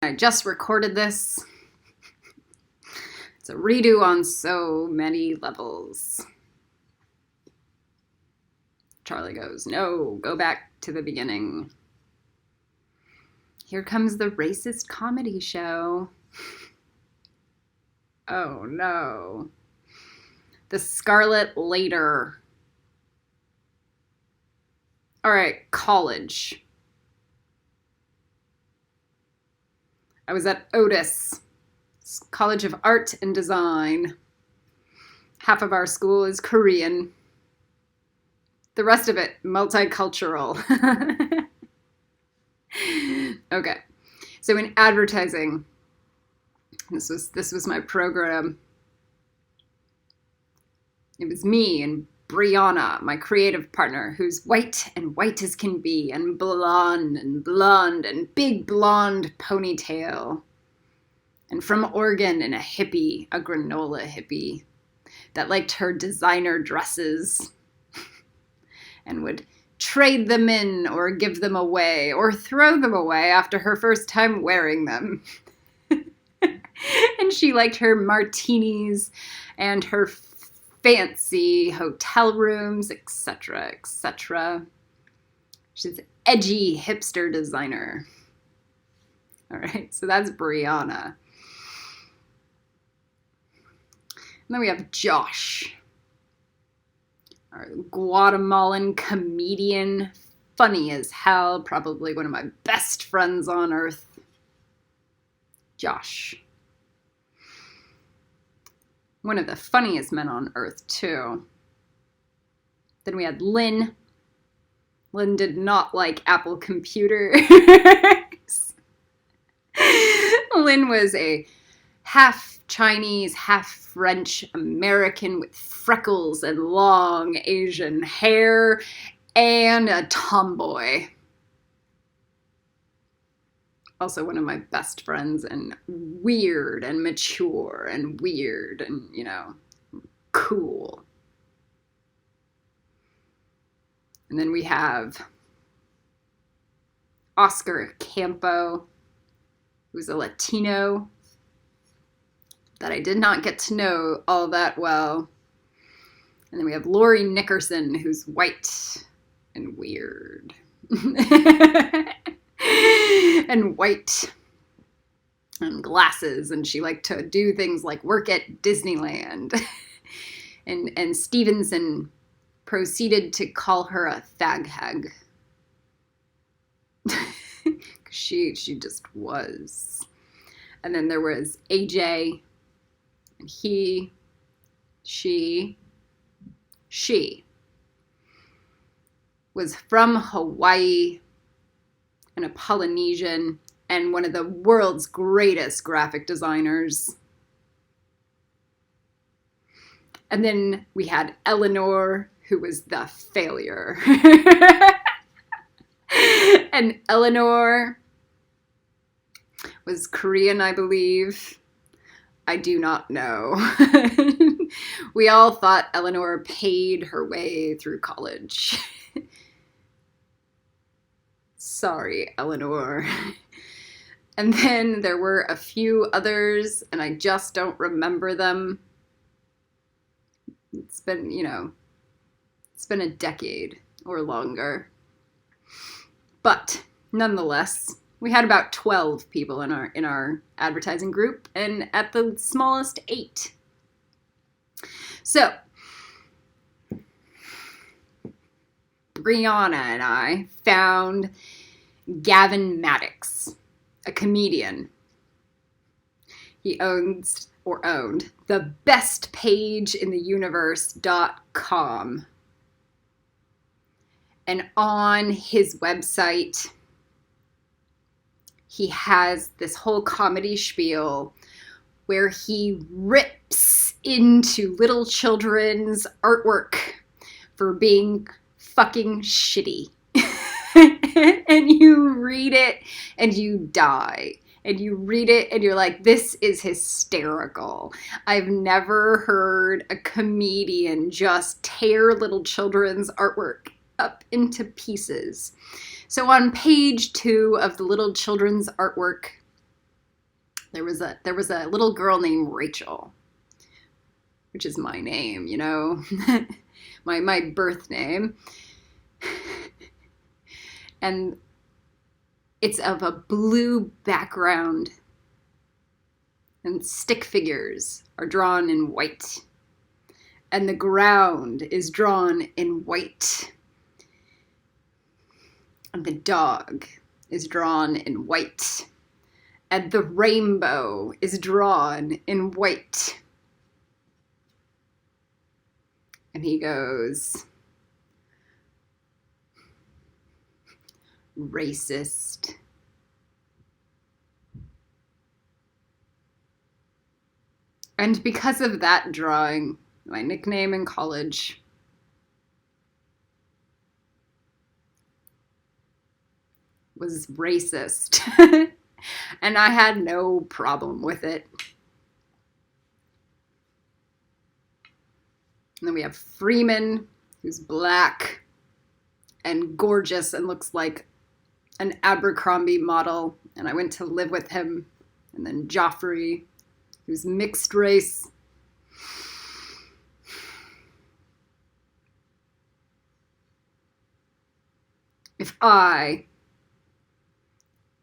I just recorded this. It's a redo on so many levels. Charlie goes, no, go back to the beginning. Here comes the racist comedy show. Oh no. The Scarlet Later. All right, college. I was at Otis, College of Art and Design. Half of our school is Korean. The rest of it, multicultural. Okay, so in advertising, this was my program. It was me and Brianna, my creative partner, who's white as can be, and blonde and big blonde ponytail. And from Oregon, and a hippie, a granola hippie, that liked her designer dresses and would trade them in or give them away or throw them away after her first time wearing them. And she liked her martinis and her fancy hotel rooms, etc., etc. She's an edgy hipster designer. All right, so that's Brianna. And then we have Josh, our Guatemalan comedian, funny as hell, probably one of my best friends on earth. Josh. One of the funniest men on earth, too. Then we had Lynn. Lynn did not like Apple computers. Lynn was a half Chinese, half French American with freckles and long Asian hair and a tomboy. Also one of my best friends, and weird and mature and weird and, cool. And then we have Oscar Campo, who's a Latino that I did not get to know all that well. And then we have Lori Nickerson, who's white and weird. And white and glasses, and she liked to do things like work at Disneyland. And Stevenson proceeded to call her a fag hag. she just was. And then there was AJ, and she was from Hawaii and a Polynesian and one of the world's greatest graphic designers. And then we had Eleanor, who was the failure. And Eleanor was Korean, I believe. I do not know. We all thought Eleanor paid her way through college. Sorry, Eleanor. And then there were a few others, and I just don't remember them. It's been, it's been a decade or longer. But nonetheless, we had about 12 people in our advertising group, and at the smallest 8. So Brianna and I found Gavin Maddox, a comedian. He owned the best page in the universe.com. And on his website, he has this whole comedy spiel where he rips into little children's artwork for being fucking shitty. And you read it and you die. And you read it and you're like, this is hysterical. I've never heard a comedian just tear little children's artwork up into pieces. So on page 2 of the little children's artwork, There was a little girl named Rachel, which is my name, you know, my birth name. And it's of a blue background, and stick figures are drawn in white, and the ground is drawn in white, and the dog is drawn in white, and the rainbow is drawn in white. And he goes, racist. And because of that drawing, my nickname in college was racist. And I had no problem with it. And then we have Freeman, who's black and gorgeous and looks like an Abercrombie model. And I went to live with him. And then Joffrey, who's mixed race. If I,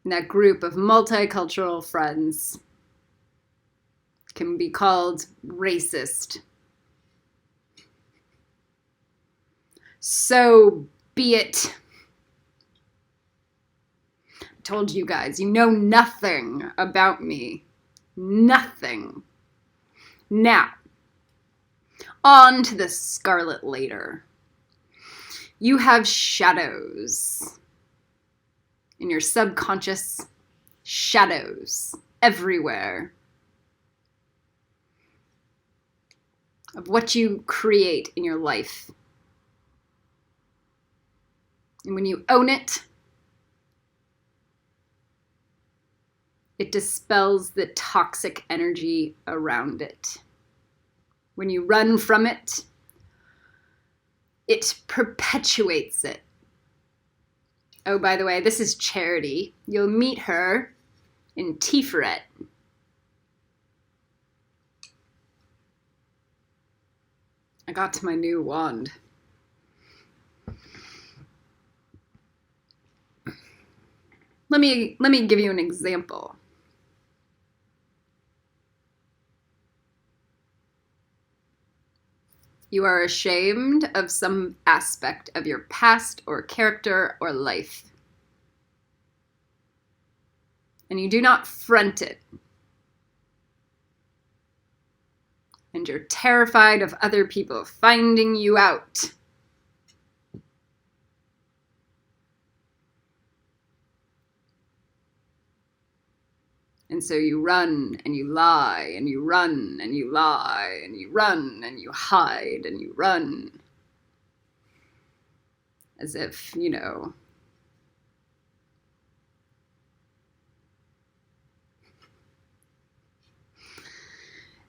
in that group of multicultural friends, can be called racist, so be it. I told you guys, you know nothing about me. Nothing. Now, on to the Scarlet Later. You have shadows in your subconscious, shadows everywhere of what you create in your life. And when you own it, it dispels the toxic energy around it. When you run from it, it perpetuates it. Oh, by the way, this is Charity. You'll meet her in Tiferet. I got to my new wand. Let me give you an example. You are ashamed of some aspect of your past or character or life. And you do not front it. And you're terrified of other people finding you out. And so you run and you lie and you run and you lie and you run and you hide and you run. As if, you know,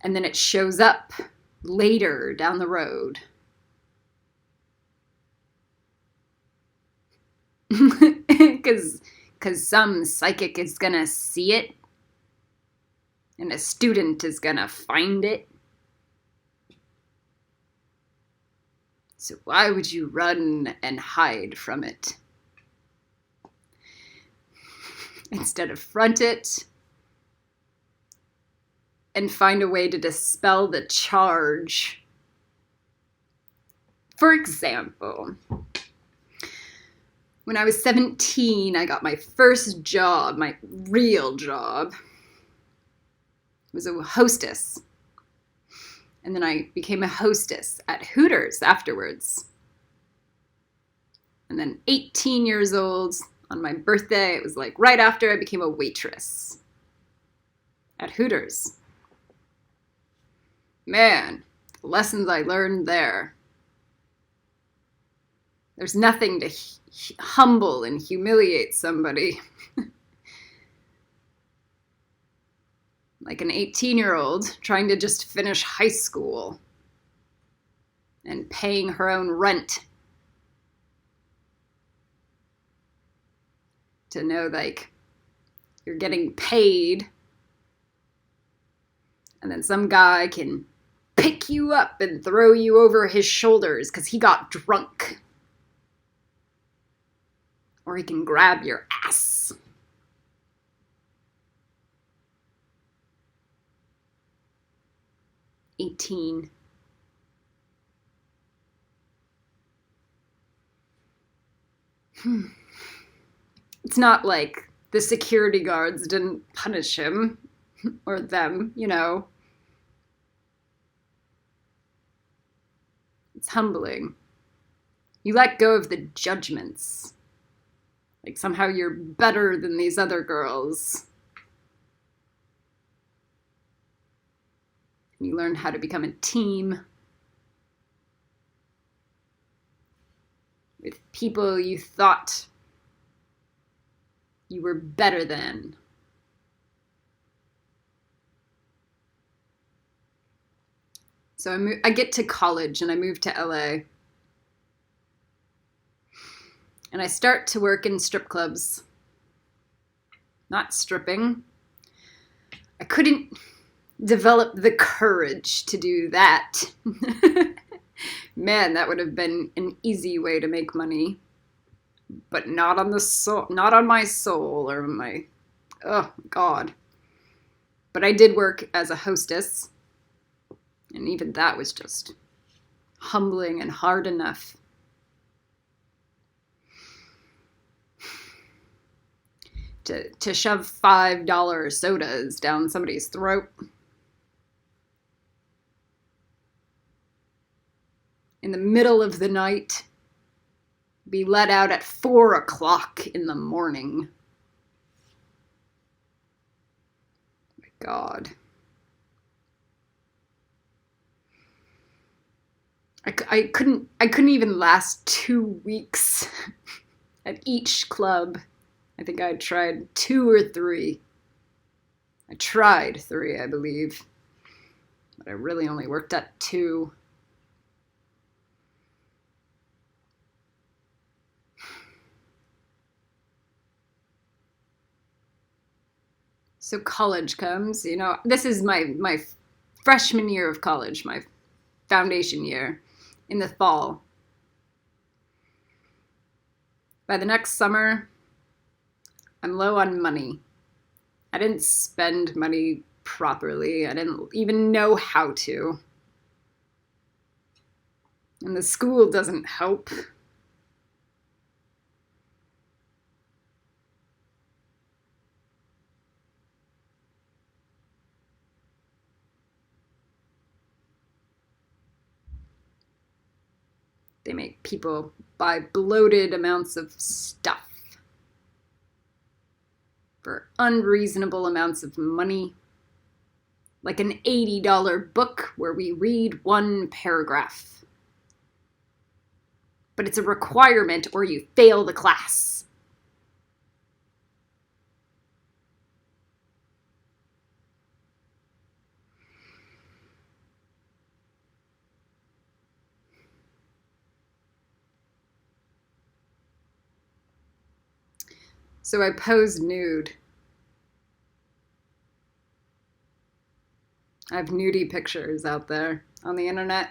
and then it shows up later down the road. Because some psychic is gonna see it. And a student is gonna find it. So why would you run and hide from it? Instead of front it and find a way to dispel the charge. For example, when I was 17, I got my first job, my real job. Was a hostess. And then I became a hostess at Hooters afterwards. And then 18 years old, on my birthday, it was like right after I became a waitress at Hooters. Man, the lessons I learned there. There's nothing to humble and humiliate somebody. Like an 18-year-old trying to just finish high school and paying her own rent. To know, like, you're getting paid And then some guy can pick you up and throw you over his shoulders because he got drunk. Or he can grab your ass. $18. It's not like the security guards didn't punish him or them, you know. It's humbling. You let go of the judgments. Like somehow you're better than these other girls. You learn how to become a team with people you thought you were better than. So I get to college and I move to LA. And I start to work in strip clubs. Not stripping. I couldn't develop the courage to do that. Man, that would have been an easy way to make money. But not on the soul, not on my soul or my, oh God. But I did work as a hostess. And even that was just humbling and hard enough. To shove $5 sodas down somebody's throat. In the middle of the night. Be let out at 4 o'clock in the morning. My God. I couldn't even last 2 weeks at each club. I think I tried 2 or 3. I tried 3, I believe. But I really only worked at 2. So college comes, you know, this is my freshman year of college, my foundation year, in the fall. By the next summer, I'm low on money. I didn't spend money properly. I didn't even know how to. And the school doesn't help. They make people buy bloated amounts of stuff for unreasonable amounts of money. Like an $80 book where we read 1 paragraph. But it's a requirement or you fail the class. So I posed nude. I have nudie pictures out there on the internet.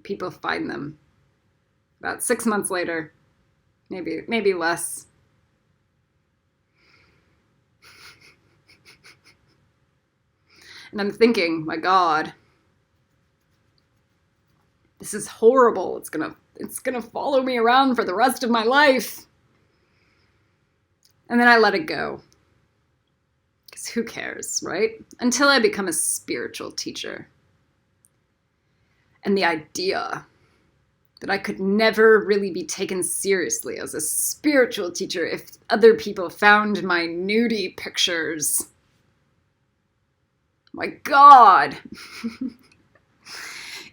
People find them. About 6 months later, maybe less. And I'm thinking, my God, this is horrible. It's gonna follow me around for the rest of my life. And then I let it go. Because who cares, right? Until I become a spiritual teacher. And the idea that I could never really be taken seriously as a spiritual teacher if other people found my nudie pictures. My God.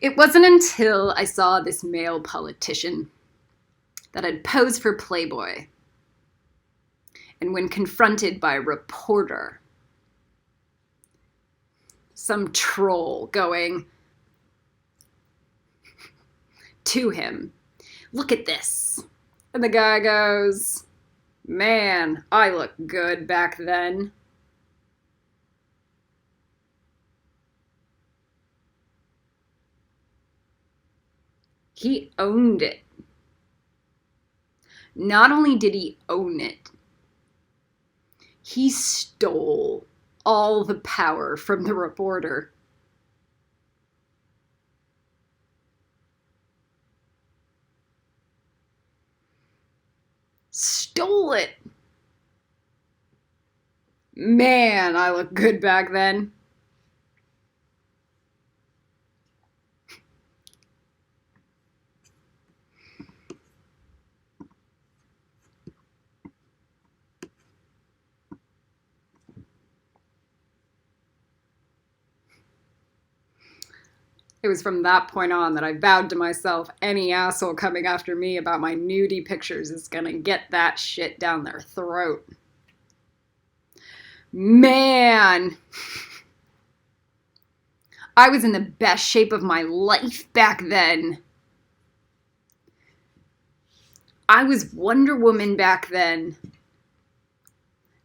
It wasn't until I saw this male politician that had posed for Playboy. And when confronted by a reporter, some troll going to him, "Look at this." And the guy goes, Man, I looked good back then. He owned it. Not only did he own it, he stole all the power from the reporter. Stole it. Man, I looked good back then. It was from that point on that I vowed to myself, any asshole coming after me about my nudie pictures is gonna get that shit down their throat. Man, I was in the best shape of my life back then. I was Wonder Woman back then.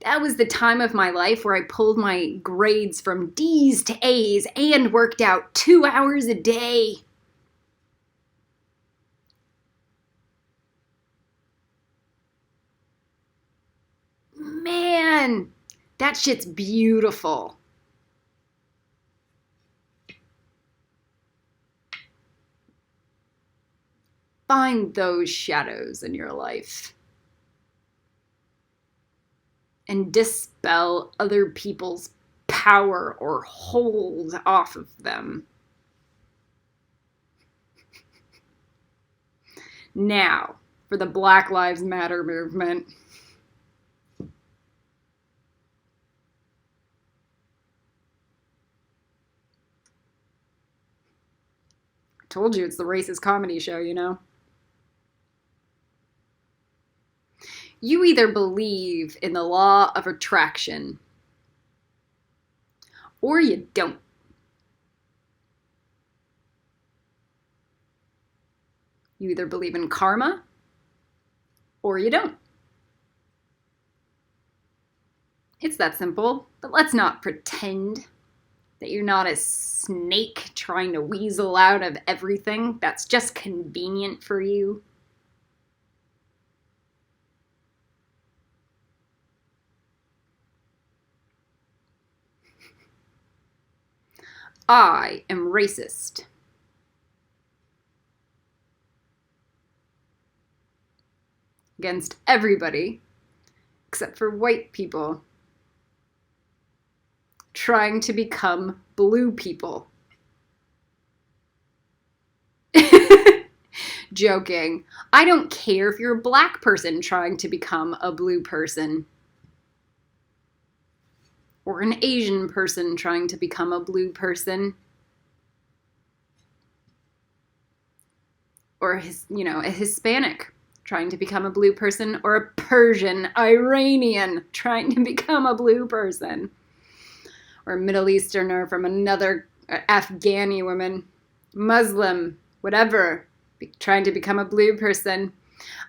That was the time of my life where I pulled my grades from D's to A's and worked out 2 hours a day. Man, that shit's beautiful. Find those shadows in your life and dispel other people's power or hold off of them. Now, for the Black Lives Matter movement. I told you it's the racist comedy show, you know? You either believe in the law of attraction or you don't. You either believe in karma or you don't. It's that simple, but let's not pretend that you're not a snake trying to weasel out of everything that's just convenient for you. I am racist. Against everybody except for white people trying to become blue people. Joking. I don't care if you're a black person trying to become a blue person. Or an Asian person trying to become a blue person. Or a Hispanic trying to become a blue person, or a Persian, Iranian trying to become a blue person. Or a Middle Easterner from another Afghani woman, Muslim, whatever, trying to become a blue person.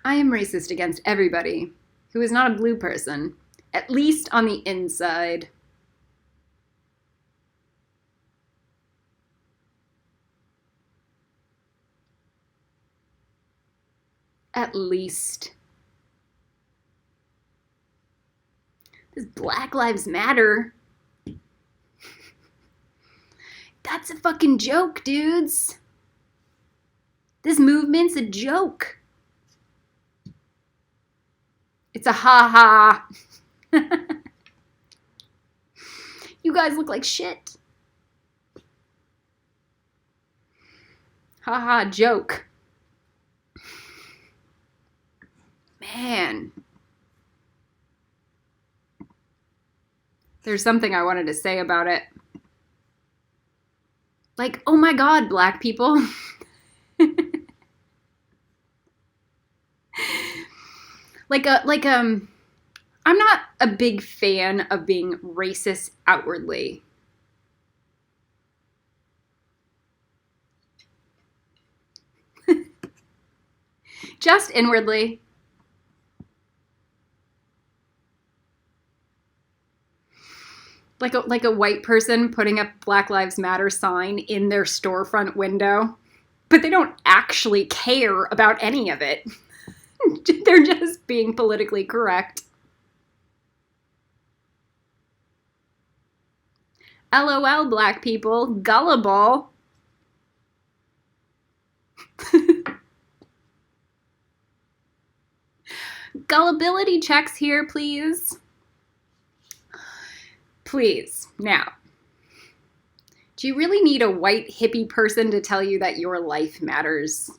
I am racist against everybody who is not a blue person, at least on the inside. At least. Does Black Lives Matter? That's a fucking joke, dudes. This movement's a joke. It's a ha-ha. You guys look like shit. Ha-ha, joke. Man. There's something I wanted to say about it. Like, oh my God, black people. I'm not a big fan of being racist outwardly. Just inwardly. Like a white person putting up Black Lives Matter sign in their storefront window, but they don't actually care about any of it. They're just being politically correct. LOL, black people, gullible. Gullibility checks here, please. Please. Now, do you really need a white hippie person to tell you that your life matters?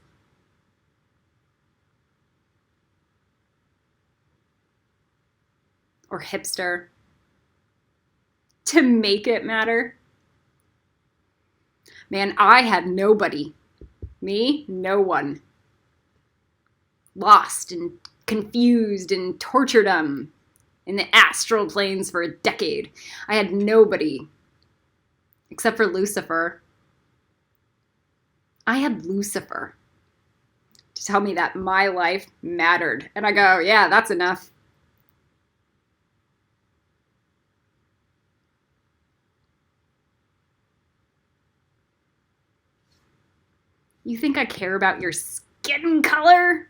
Or hipster? To make it matter? Man, I had nobody. Me? No one. Lost and confused and tortured in the astral planes for a decade. I had nobody except for Lucifer. I had Lucifer to tell me that my life mattered. And I go, yeah, that's enough. You think I care about your skin color?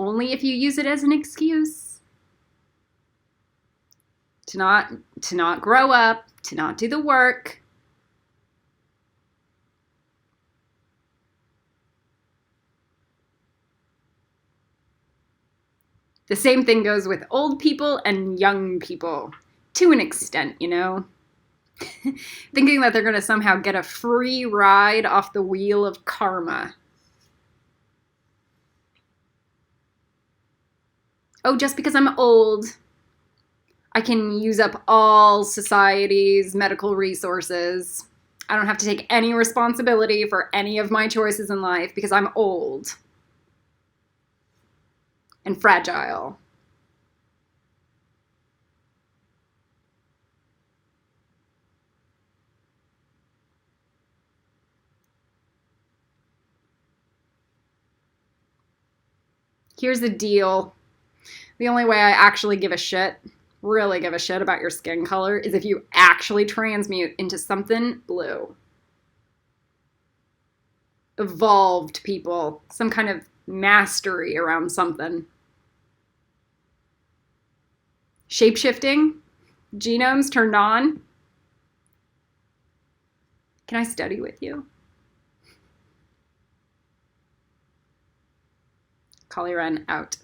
Only if you use it as an excuse to not grow up, to not do the work. The same thing goes with old people and young people, to an extent, you know? Thinking that they're going to somehow get a free ride off the wheel of karma. Oh, just because I'm old, I can use up all society's medical resources. I don't have to take any responsibility for any of my choices in life because I'm old and fragile. Here's the deal. The only way I actually give a shit, really give a shit about your skin color, is if you actually transmute into something blue. Evolved people, some kind of mastery around something. Shapeshifting, genomes turned on. Can I study with you? Kali Ren out.